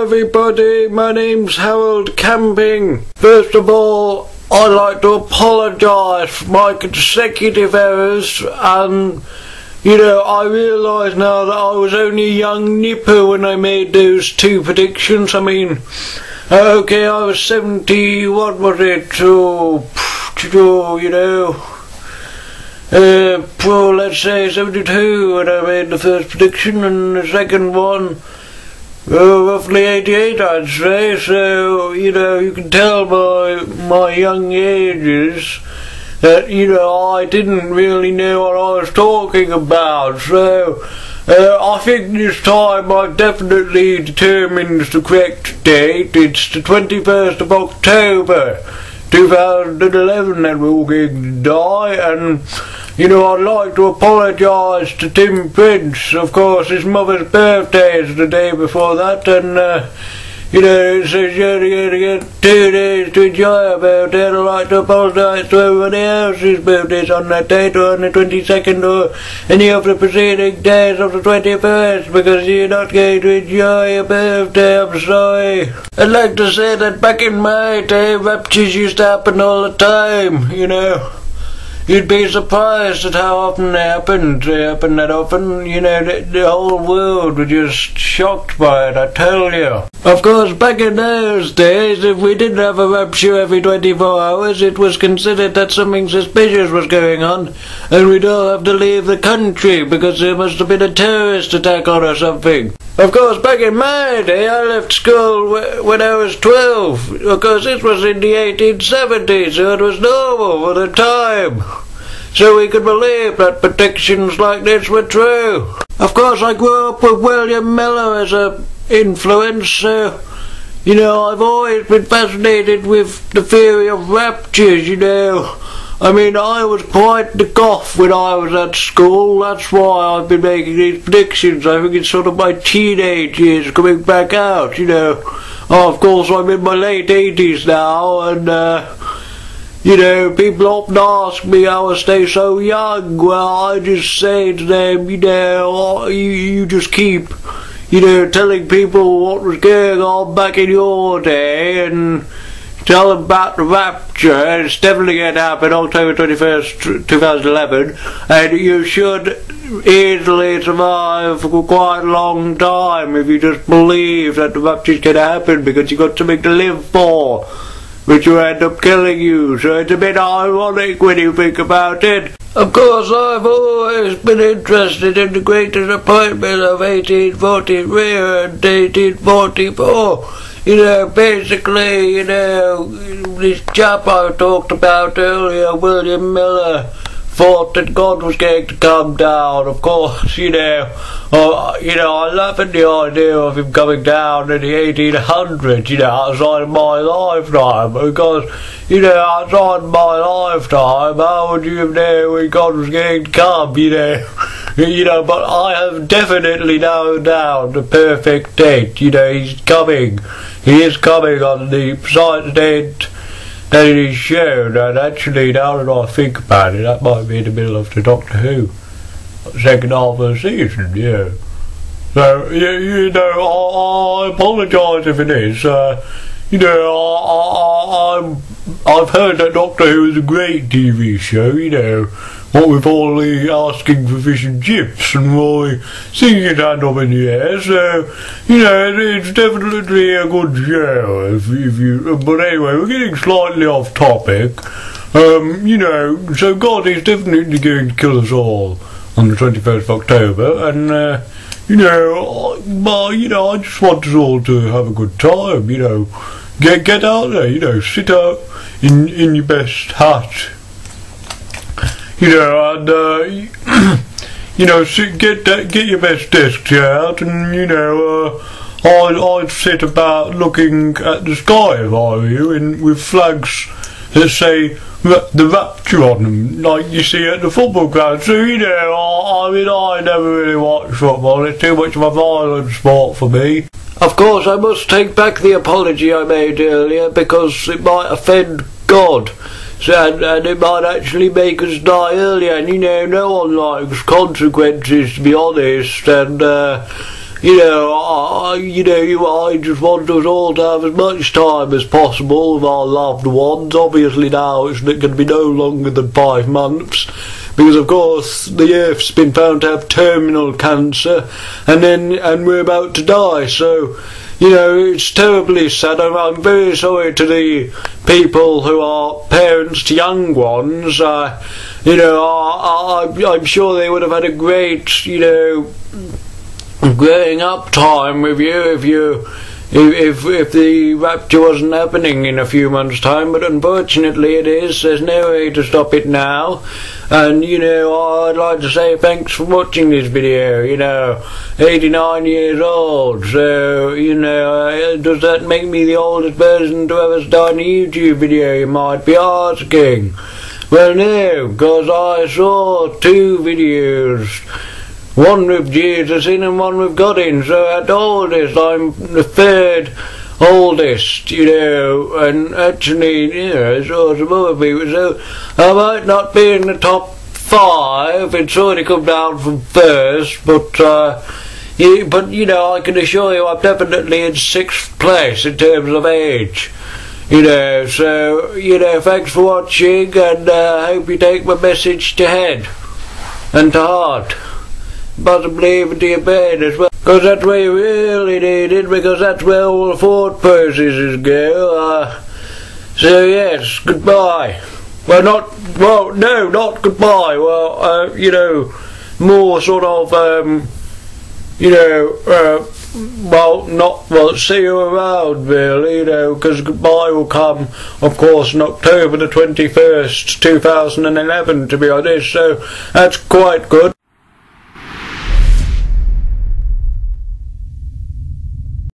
everybody, my name's Harold Camping. First of all, I'd like to apologise for my consecutive errors, and I realise now that I was only a young nipper when I made those two predictions. I mean, okay, I was 70, what was it, let's say 72 when I made the first prediction, and the second one, roughly 88 I'd say. So, you can tell by my young ages that, I didn't really know what I was talking about. So, I think this time I've definitely determined the correct date. It's the 21st of October 2011 that we're all going to die, and I'd like to apologise to Tim Prince. Of course, his mother's birthday is the day before that, and so you're going to get 2 days to enjoy about it. I'd like to apologise to everybody else's birthdays on that date, or on the 22nd, or any of the preceding days of the 21st, because you're not going to enjoy your birthday, I'm sorry. I'd like to say that back in my day, raptures used to happen all the time, You'd be surprised at how often they happened. They happened that often, the whole world was just shocked by it, I tell you. Of course, back in those days, if we didn't have a rapture every 24 hours, it was considered that something suspicious was going on, and we'd all have to leave the country because there must have been a terrorist attack on or something. Of course, back in my day, I left school when I was 12. Of course, this was in the 1870s, so it was normal for the time. So we could believe that predictions like this were true. Of course, I grew up with William Miller as an influence, so, I've always been fascinated with the theory of raptures, I mean, I was quite the goth when I was at school. That's why I've been making these predictions. I think it's sort of my teenage years coming back out, of course, I'm in my late 80s now, and, people often ask me how I stay so young. Well, I just say to them, you just keep, telling people what was going on back in your day, and tell them about the rapture. It's definitely going to happen October 21st, 2011, and you should easily survive for quite a long time if you just believe that the rapture's going to happen, because you've got something to live for, which will end up killing you. So it's a bit ironic when you think about it. Of course, I've always been interested in the great disappointment of 1843 and 1844. Basically, this chap I talked about earlier, William Miller, thought that God was going to come down. Of course, I laugh at the idea of him coming down in the 1800s, outside of my lifetime, because, outside of my lifetime, how would you have known when God was going to come, but I have definitely narrowed down the perfect date. He's coming. He is coming on the precise date that it is shown, and actually, now that I think about it, that might be in the middle of the Doctor Who second half of the season, yeah. So, I apologise if it is. I've heard that Doctor Who is a great TV show, what with all the asking for fish and chips and all the singing hand up in the air, so, it's definitely a good show, but anyway, we're getting slightly off topic. So God is definitely going to kill us all on the 21st of October, and, I just want us all to have a good time, get out there, sit out in your best hat, and get your best desk chair out, and I'd sit about looking at the sky if I were you, with flags that say the rapture on them, like you see at the football ground. So I never really watch football. It's too much of a violent sport for me. Of course, I must take back the apology I made earlier, because it might offend God. And it might actually make us die earlier, and no one likes consequences, to be honest, and I just want us all to have as much time as possible with our loved ones. Obviously now it's going to be no longer than 5 months, because of course the Earth's been found to have terminal cancer, and we're about to die. So, it's terribly sad. I'm very sorry to the people who are parents to young ones. I'm sure they would have had a great, growing up time with you if the rapture wasn't happening in a few months' time, but unfortunately it is. There's no way to stop it now. And I'd like to say thanks for watching this video. 89 years old, so does that make me the oldest person to ever start a YouTube video, you might be asking? Well, no, because I saw 2 videos, one with Jesus in and one with God in. So at the oldest, I'm the 3rd oldest, and actually, sort of other people. So I might not be in the top 5. It's already come down from 1st, but I can assure you I'm definitely in 6th place in terms of age. So thanks for watching, and I hope you take my message to head and to heart. Possibly even to your brain as well, because that's where you really need it, because that's where all the thought processes go. So yes, goodbye. Not goodbye. More sort of, see you around, really, because goodbye will come, of course, on October the 21st, 2011, to be honest, so that's quite good.